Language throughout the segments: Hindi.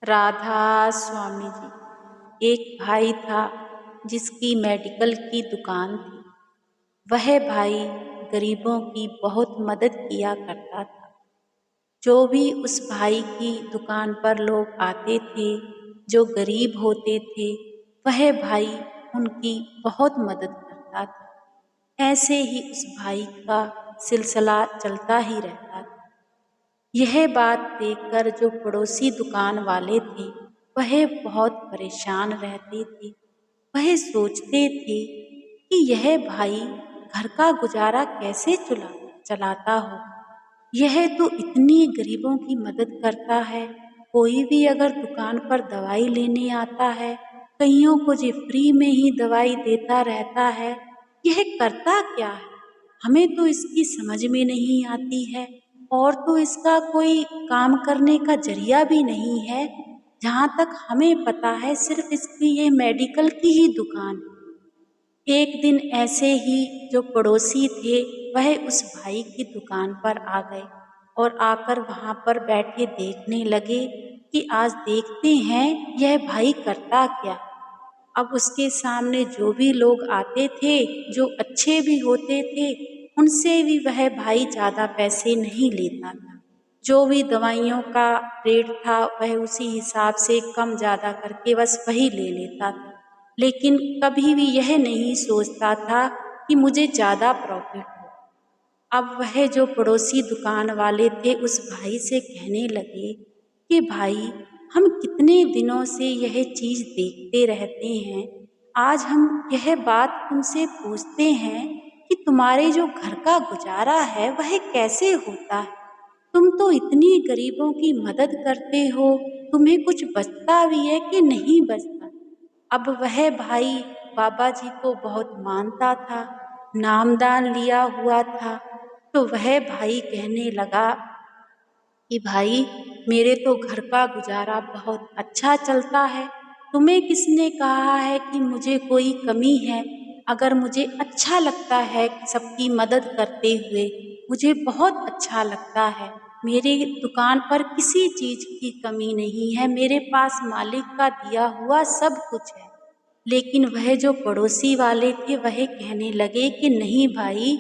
राधा स्वामी जी। एक भाई था जिसकी मेडिकल की दुकान थी। वह भाई गरीबों की बहुत मदद किया करता था। जो भी उस भाई की दुकान पर लोग आते थे, जो गरीब होते थे, वह भाई उनकी बहुत मदद करता था। ऐसे ही उस भाई का सिलसिला चलता ही रहता था। यह बात देखकर जो पड़ोसी दुकान वाले थे, वह बहुत परेशान रहते थे। वह सोचते थे कि यह भाई घर का गुजारा कैसे चलाता हो। यह तो इतनी गरीबों की मदद करता है। कोई भी अगर दुकान पर दवाई लेने आता है, कईयों को जो फ्री में ही दवाई देता रहता है। यह करता क्या है, हमें तो इसकी समझ में नहीं आती है। और तो इसका कोई काम करने का जरिया भी नहीं है। जहाँ तक हमें पता है, सिर्फ इसकी ये मेडिकल की ही दुकान है। एक दिन ऐसे ही जो पड़ोसी थे, वह उस भाई की दुकान पर आ गए और आकर वहाँ पर बैठे देखने लगे कि आज देखते हैं यह भाई करता क्या। अब उसके सामने जो भी लोग आते थे, जो अच्छे भी होते थे, उनसे भी वह भाई ज़्यादा पैसे नहीं लेता था। जो भी दवाइयों का रेट था, वह उसी हिसाब से कम ज़्यादा करके बस वही ले लेता था। लेकिन कभी भी यह नहीं सोचता था कि मुझे ज़्यादा प्रॉफिट हो। अब वह जो पड़ोसी दुकान वाले थे, उस भाई से कहने लगे कि भाई, हम कितने दिनों से यह चीज़ देखते रहते हैं। आज हम यह बात तुमसे पूछते हैं कि तुम्हारे जो घर का गुजारा है, वह कैसे होता है। तुम तो इतनी गरीबों की मदद करते हो, तुम्हें कुछ बचता भी है कि नहीं बचता। अब वह भाई बाबा जी को बहुत मानता था, नामदान लिया हुआ था। तो वह भाई कहने लगा कि भाई, मेरे तो घर का गुजारा बहुत अच्छा चलता है। तुम्हें किसने कहा है कि मुझे कोई कमी है। अगर मुझे अच्छा लगता है सबकी मदद करते हुए, मुझे बहुत अच्छा लगता है। मेरी दुकान पर किसी चीज़ की कमी नहीं है, मेरे पास मालिक का दिया हुआ सब कुछ है। लेकिन वह जो पड़ोसी वाले थे, वह कहने लगे कि नहीं भाई,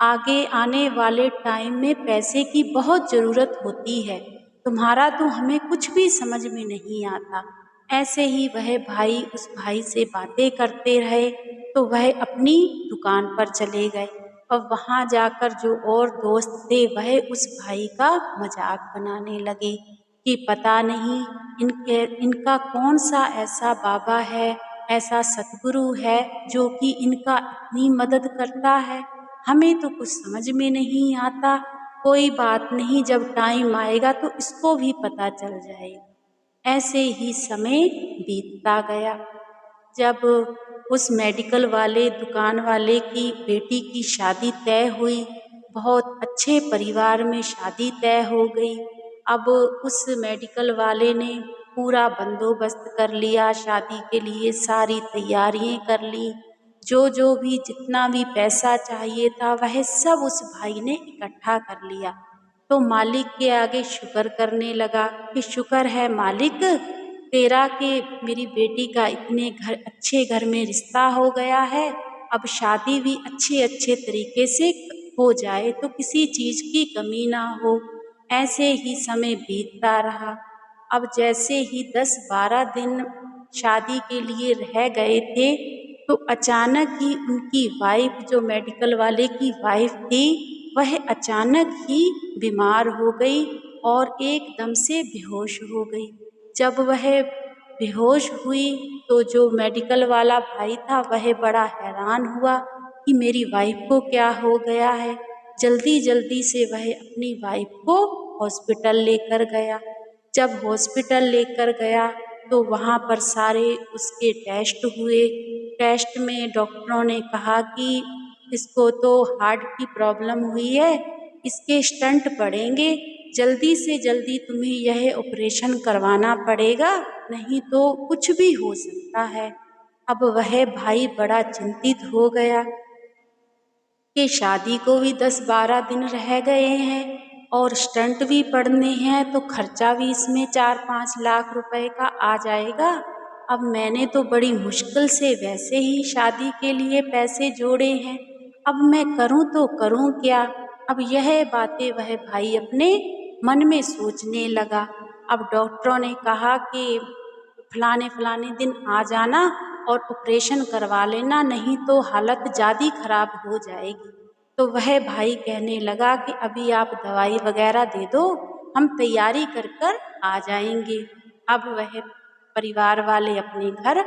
आगे आने वाले टाइम में पैसे की बहुत ज़रूरत होती है। तुम्हारा तो हमें कुछ भी समझ में नहीं आता। ऐसे ही वह भाई उस भाई से बातें करते रहे। तो वह अपनी दुकान पर चले गए और वहाँ जाकर जो और दोस्त थे, वह उस भाई का मजाक बनाने लगे कि पता नहीं इनका कौन सा ऐसा बाबा है, ऐसा सतगुरु है जो कि इनका इतनी मदद करता है। हमें तो कुछ समझ में नहीं आता। कोई बात नहीं, जब टाइम आएगा तो इसको भी पता चल जाएगा। ऐसे ही समय बीतता गया। जब उस मेडिकल वाले दुकान वाले की बेटी की शादी तय हुई, बहुत अच्छे परिवार में शादी तय हो गई। अब उस मेडिकल वाले ने पूरा बंदोबस्त कर लिया, शादी के लिए सारी तैयारियां कर ली। जो जो भी जितना भी पैसा चाहिए था, वह सब उस भाई ने इकट्ठा कर लिया। तो मालिक के आगे शुक्र करने लगा कि शुक्र है मालिक तेरा कि मेरी बेटी का इतने अच्छे घर में रिश्ता हो गया है। अब शादी भी अच्छे अच्छे तरीके से हो जाए, तो किसी चीज़ की कमी ना हो। ऐसे ही समय बीतता रहा। अब जैसे ही 10-12 दिन शादी के लिए रह गए थे, तो अचानक ही उनकी वाइफ, जो मेडिकल वाले की वाइफ थी, वह अचानक ही बीमार हो गई और एकदम से बेहोश हो गई। जब वह बेहोश हुई, तो जो मेडिकल वाला भाई था, वह बड़ा हैरान हुआ कि मेरी वाइफ को क्या हो गया है। जल्दी जल्दी से वह अपनी वाइफ को हॉस्पिटल लेकर गया। जब हॉस्पिटल लेकर गया, तो वहाँ पर सारे उसके टेस्ट हुए। टेस्ट में डॉक्टरों ने कहा कि इसको तो हार्ट की प्रॉब्लम हुई है, इसके स्टंट पड़ेंगे, जल्दी से जल्दी तुम्हें यह ऑपरेशन करवाना पड़ेगा, नहीं तो कुछ भी हो सकता है। अब वह भाई बड़ा चिंतित हो गया कि शादी को भी 10-12 दिन रह गए हैं। और स्टंट भी पड़ने हैं तो खर्चा भी इसमें 4-5 लाख रुपए का आ जाएगा। अब मैंने तो बड़ी मुश्किल से वैसे ही शादी के लिए पैसे जोड़े हैं, अब मैं करूं तो करूं क्या। अब यह बातें वह भाई अपने मन में सोचने लगा। अब डॉक्टरों ने कहा कि फलाने फलाने दिन आ जाना और ऑपरेशन करवा लेना, नहीं तो हालत ज़्यादा खराब हो जाएगी। तो वह भाई कहने लगा कि अभी आप दवाई वगैरह दे दो, हम तैयारी कर कर आ जाएंगे। अब वह परिवार वाले अपने घर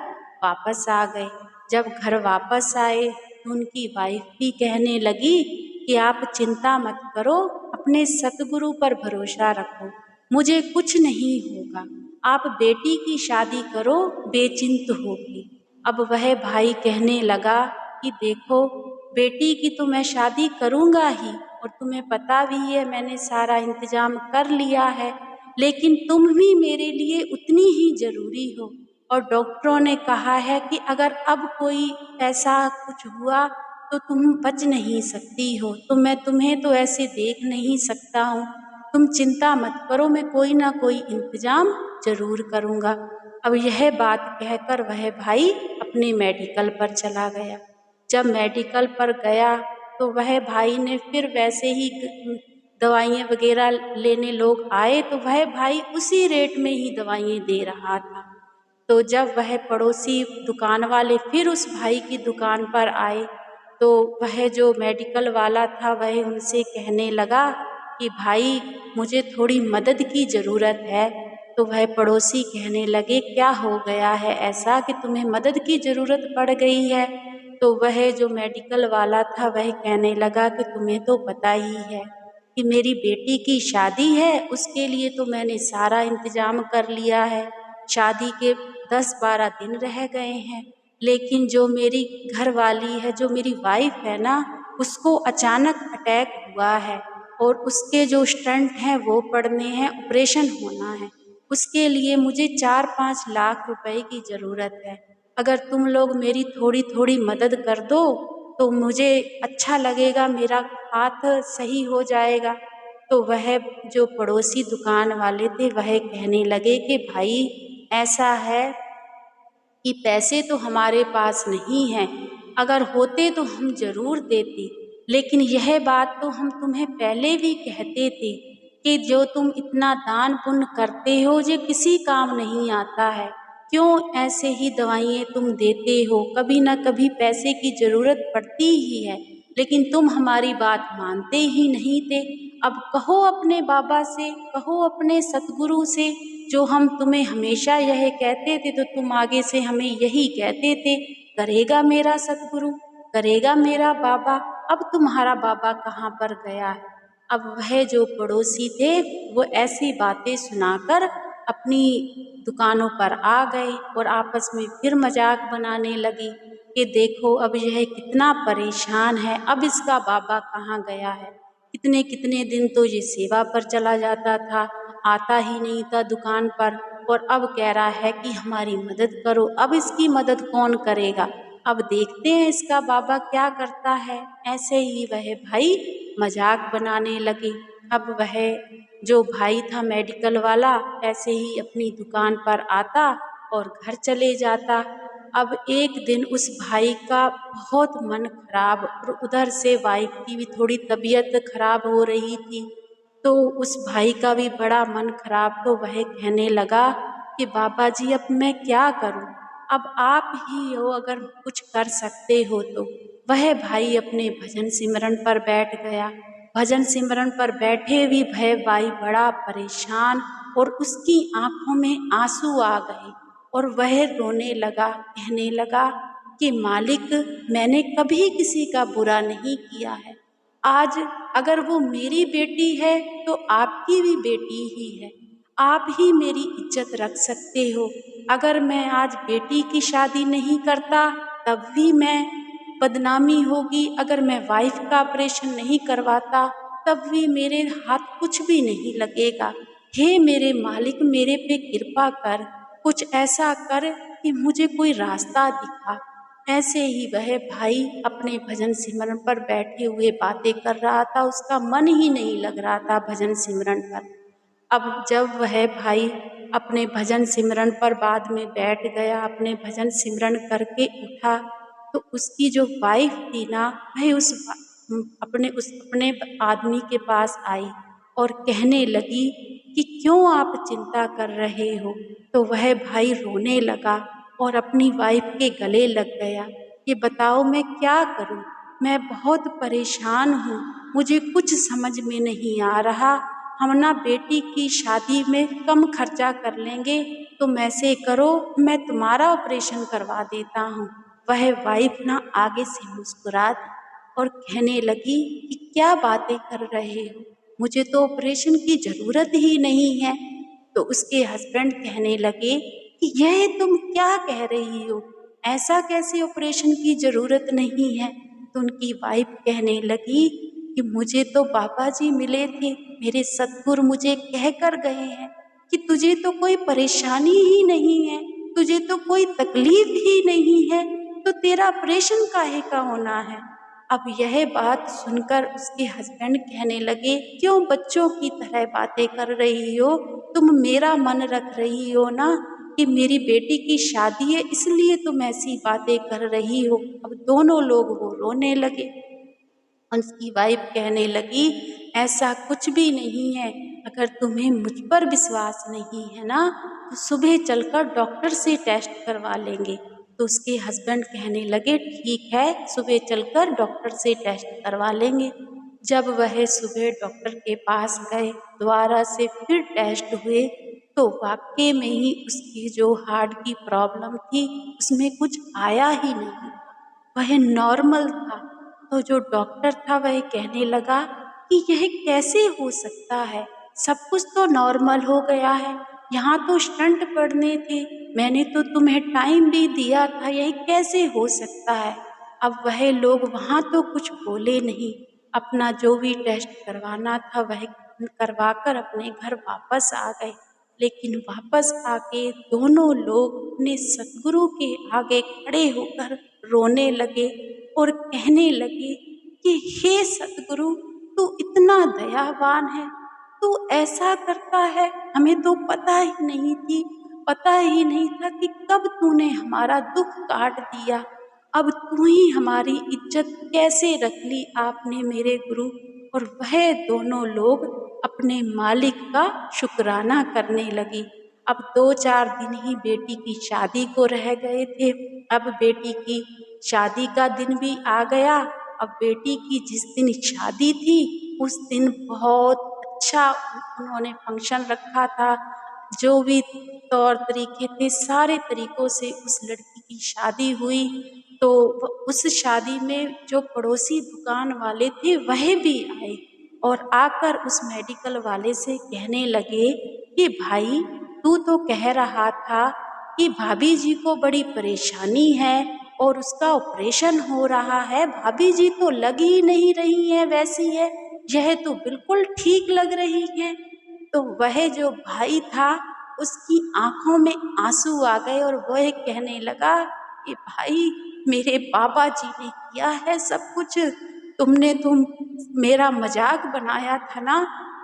वापस आ गए। जब घर वापस आए तो उनकी वाइफ भी कहने लगी कि आप चिंता मत करो, अपने सतगुरु पर भरोसा रखो, मुझे कुछ नहीं होगा, आप बेटी की शादी करो, बेचिंत होगी। अब वह भाई कहने लगा कि देखो बेटी की तो मैं शादी करूँगा ही, और तुम्हें पता भी है मैंने सारा इंतजाम कर लिया है, लेकिन तुम भी मेरे लिए उतनी ही ज़रूरी हो। और डॉक्टरों ने कहा है कि अगर अब कोई ऐसा कुछ हुआ तो तुम बच नहीं सकती हो, तो मैं तुम्हें तो ऐसे देख नहीं सकता हूँ, तुम चिंता मत करो, मैं कोई ना कोई इंतजाम ज़रूर करूँगा। अब यह बात कहकर वह भाई अपने मेडिकल पर चला गया। जब मेडिकल पर गया तो वह भाई ने फिर वैसे ही दवाइयाँ वगैरह लेने लोग आए तो वह भाई उसी रेट में ही दवाइयाँ दे रहा था। तो जब वह पड़ोसी दुकान वाले फिर उस भाई की दुकान पर आए तो वह जो मेडिकल वाला था वह उनसे कहने लगा कि भाई मुझे थोड़ी मदद की ज़रूरत है। तो वह पड़ोसी कहने लगे क्या हो गया है ऐसा कि तुम्हें मदद की ज़रूरत पड़ गई है। तो वह जो मेडिकल वाला था वह कहने लगा कि तुम्हें तो पता ही है कि मेरी बेटी की शादी है, उसके लिए तो मैंने सारा इंतजाम कर लिया है, शादी के 10-12 दिन रह गए हैं, लेकिन जो मेरी घर वाली है, जो मेरी वाइफ है ना, उसको अचानक अटैक हुआ है और उसके जो स्टंट हैं वो पड़ने हैं, ऑपरेशन होना है, उसके लिए मुझे 4-5 लाख रुपए की ज़रूरत है। अगर तुम लोग मेरी थोड़ी थोड़ी मदद कर दो तो मुझे अच्छा लगेगा, मेरा हाथ सही हो जाएगा। तो वह जो पड़ोसी दुकान वाले थे वह कहने लगे कि भाई ऐसा है कि पैसे तो हमारे पास नहीं हैं, अगर होते तो हम ज़रूर देते, लेकिन यह बात तो हम तुम्हें पहले भी कहते थे कि जो तुम इतना दान पुण्य करते हो ये किसी काम नहीं आता है, क्यों ऐसे ही दवाइयाँ तुम देते हो, कभी ना कभी पैसे की ज़रूरत पड़ती ही है, लेकिन तुम हमारी बात मानते ही नहीं थे। अब कहो अपने बाबा से, कहो अपने सतगुरु से, जो हम तुम्हें हमेशा यह कहते थे तो तुम आगे से हमें यही कहते थे, करेगा मेरा सतगुरु, करेगा मेरा बाबा, अब तुम्हारा बाबा कहाँ पर गया है। अब वह जो पड़ोसी थे वो ऐसी बातें सुनाकर अपनी दुकानों पर आ गए और आपस में फिर मजाक बनाने लगे कि देखो अब यह कितना परेशान है, अब इसका बाबा कहाँ गया है, कितने कितने दिन तो ये सेवा पर चला जाता था, आता ही नहीं था दुकान पर, और अब कह रहा है कि हमारी मदद करो, अब इसकी मदद कौन करेगा, अब देखते हैं इसका बाबा क्या करता है। ऐसे ही वह भाई मजाक बनाने लगे। अब वह जो भाई था मेडिकल वाला ऐसे ही अपनी दुकान पर आता और घर चले जाता। अब एक दिन उस भाई का बहुत मन खराब और उधर से वाइफ की भी थोड़ी तबीयत खराब हो रही थी, तो उस भाई का भी बड़ा मन खराब, तो वह कहने लगा कि बाबा जी अब मैं क्या करूं, अब आप ही हो अगर कुछ कर सकते हो तो। वह भाई अपने भजन सिमरन पर बैठ गया। भजन सिमरन पर बैठे भी भय भाई बड़ा परेशान और उसकी आंखों में आंसू आ गए और वह रोने लगा, कहने लगा कि मालिक मैंने कभी किसी का बुरा नहीं किया है, आज अगर वो मेरी बेटी है तो आपकी भी बेटी ही है, आप ही मेरी इज्जत रख सकते हो, अगर मैं आज बेटी की शादी नहीं करता तब भी मैं बदनामी होगी, अगर मैं वाइफ का ऑपरेशन नहीं करवाता तब भी मेरे हाथ कुछ भी नहीं लगेगा। हे मेरे मालिक मेरे पे कृपा कर, कुछ ऐसा कर कि मुझे कोई रास्ता दिखा। ऐसे ही वह भाई अपने भजन सिमरन पर बैठे हुए बातें कर रहा था, उसका मन ही नहीं लग रहा था भजन सिमरन पर। अब जब वह भाई अपने भजन सिमरन पर बाद में बैठ गया, अपने भजन सिमरन करके उठा, तो उसकी जो वाइफ थी ना, वह अपने आदमी के पास आई और कहने लगी कि क्यों आप चिंता कर रहे हो। तो वह भाई रोने लगा और अपनी वाइफ के गले लग गया कि बताओ मैं क्या करूं, मैं बहुत परेशान हूँ, मुझे कुछ समझ में नहीं आ रहा। हम ना बेटी की शादी में कम खर्चा कर लेंगे, तुम ऐसे करो मैं तुम्हारा ऑपरेशन करवा देता हूँ। वह वाइफ ना आगे से मुस्कुरा दी और कहने लगी कि क्या बातें कर रहे हो, मुझे तो ऑपरेशन की जरूरत ही नहीं है। तो उसके हस्बैंड कहने लगे कि यह तुम क्या कह रही हो, ऐसा कैसे ऑपरेशन की जरूरत नहीं है। तो उनकी वाइफ कहने लगी कि मुझे तो बाबा जी मिले थे, मेरे सतगुरु मुझे कह कर गए हैं कि तुझे तो कोई परेशानी ही नहीं है, तुझे तो कोई तकलीफ ही नहीं है, तो तेरा ऑपरेशन काहे का होना है। अब यह बात सुनकर उसके हस्बैंड कहने लगे क्यों बच्चों की तरह बातें कर रही हो, तुम मेरा मन रख रही हो ना कि मेरी बेटी की शादी है इसलिए तुम ऐसी बातें कर रही हो। अब दोनों लोग वो रोने लगे। उसकी वाइफ कहने लगी ऐसा कुछ भी नहीं है, अगर तुम्हें मुझ पर विश्वास नहीं है ना तो सुबह चलकर डॉक्टर से टेस्ट करवा लेंगे। तो उसके हस्बैंड कहने लगे ठीक है, सुबह चलकर डॉक्टर से टेस्ट करवा लेंगे। जब वह सुबह डॉक्टर के पास गए, दोबारा से फिर टेस्ट हुए, तो वाकई में ही उसकी जो हार्ट की प्रॉब्लम थी उसमें कुछ आया ही नहीं, वह नॉर्मल था। तो जो डॉक्टर था वह कहने लगा कि यह कैसे हो सकता है, सब कुछ तो नॉर्मल हो गया है, यहाँ तो स्टंट पड़ने थे, मैंने तो तुम्हें टाइम भी दिया था, यह कैसे हो सकता है। अब वह लोग वहाँ तो कुछ बोले नहीं, अपना जो भी टेस्ट करवाना था वह करवाकर अपने घर वापस आ गए। लेकिन वापस आके दोनों लोग अपने सतगुरु के आगे खड़े होकर रोने लगे और कहने लगे कि हे सतगुरु, तू इतना दयावान है, तू ऐसा करता है, हमें तो पता ही नहीं था कि कब तूने हमारा दुख काट दिया। अब तू ही हमारी इज्जत कैसे रख ली आपने मेरे गुरु। और वह दोनों लोग अपने मालिक का शुक्राना करने लगी। अब 2-4 दिन ही बेटी की शादी को रह गए थे। अब बेटी की शादी का दिन भी आ गया। अब बेटी की जिस दिन शादी थी उस दिन बहुत अच्छा उन्होंने फंक्शन रखा था। जो भी तौर तरीके थे सारे तरीकों से उस लड़की की शादी हुई। तो उस शादी में जो पड़ोसी दुकान वाले थे वह भी आए और आकर उस मेडिकल वाले से कहने लगे कि भाई, तू तो कह रहा था कि भाभी जी को बड़ी परेशानी है और उसका ऑपरेशन हो रहा है, भाभी जी तो लग ही नहीं रही है वैसी है, यह तो बिल्कुल ठीक लग रही है। तो वह जो भाई था उसकी आंखों में आंसू आ गए और वह कहने लगा कि भाई, मेरे बाबा जी ने किया है सब कुछ, तुम मेरा मजाक बनाया था ना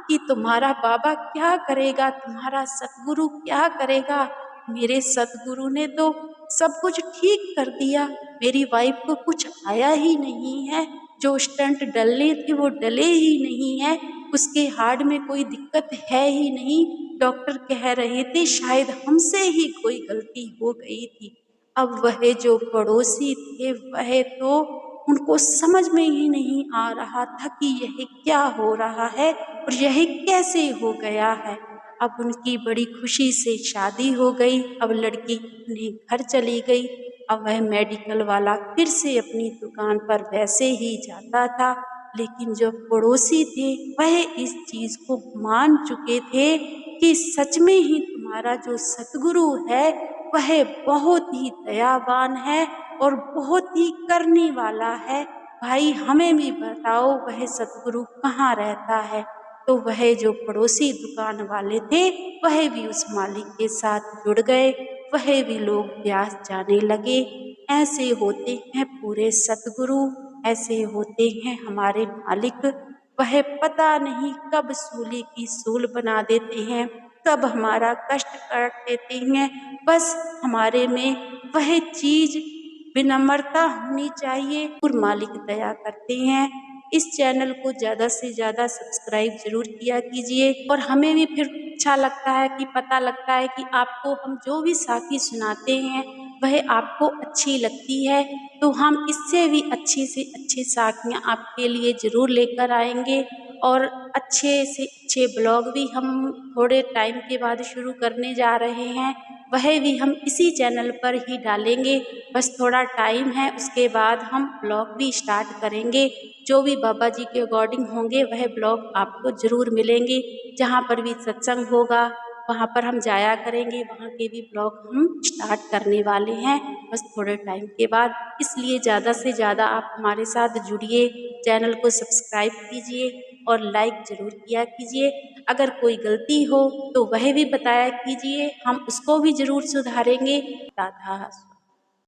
कि तुम्हारा बाबा क्या करेगा, तुम्हारा सतगुरु क्या करेगा। मेरे सतगुरु ने तो सब कुछ ठीक कर दिया, मेरी वाइफ को कुछ आया ही नहीं है, जो स्टंट डलने थे वो डले ही नहीं है, उसके हार्ट में कोई दिक्कत है ही नहीं। डॉक्टर कह रहे थे शायद हमसे ही कोई गलती हो गई थी। अब वह जो पड़ोसी थे वह तो उनको समझ में ही नहीं आ रहा था कि यह क्या हो रहा है और यह कैसे हो गया है। अब उनकी बड़ी खुशी से शादी हो गई। अब लड़की अपने घर चली गई। अब वह मेडिकल वाला फिर से अपनी दुकान पर वैसे ही जाता था। लेकिन जो पड़ोसी थे वह इस चीज को मान चुके थे कि सच में ही तुम्हारा जो सतगुरु है वह बहुत ही दयावान है और बहुत ही करने वाला है। भाई, हमें भी बताओ वह सतगुरु कहाँ रहता है। तो वह जो पड़ोसी दुकान वाले थे वह भी उस मालिक के साथ जुड़ गए। वह भी लोग ब्यास जाने लगे। ऐसे होते हैं पूरे सतगुरु, ऐसे होते हैं हमारे मालिक। वह पता नहीं कब सूली की सूल बना देते हैं, कब हमारा कष्ट काट देते हैं। बस हमारे में वह चीज़ विनम्रता होनी चाहिए और मालिक दया करते हैं। इस चैनल को ज़्यादा से ज़्यादा सब्सक्राइब ज़रूर किया कीजिए और हमें भी फिर अच्छा लगता है कि पता लगता है कि आपको हम जो भी साखी सुनाते हैं वह आपको अच्छी लगती है, तो हम इससे भी अच्छी से अच्छी साखियाँ आपके लिए ज़रूर लेकर आएंगे। और अच्छे से अच्छे ब्लॉग भी हम थोड़े टाइम के बाद शुरू करने जा रहे हैं, वह भी हम इसी चैनल पर ही डालेंगे। बस थोड़ा टाइम है, उसके बाद हम ब्लॉग भी स्टार्ट करेंगे। जो भी बाबा जी के अकॉर्डिंग होंगे वह ब्लॉग आपको ज़रूर मिलेंगे। जहाँ पर भी सत्संग होगा वहाँ पर हम जाया करेंगे, वहाँ के भी ब्लॉग हम स्टार्ट करने वाले हैं बस थोड़े टाइम के बाद। इसलिए ज़्यादा से ज़्यादा आप हमारे साथ जुड़िए, चैनल को सब्सक्राइब कीजिए और लाइक ज़रूर किया कीजिए। अगर कोई गलती हो तो वह भी बताया कीजिए, हम उसको भी ज़रूर सुधारेंगे। राधा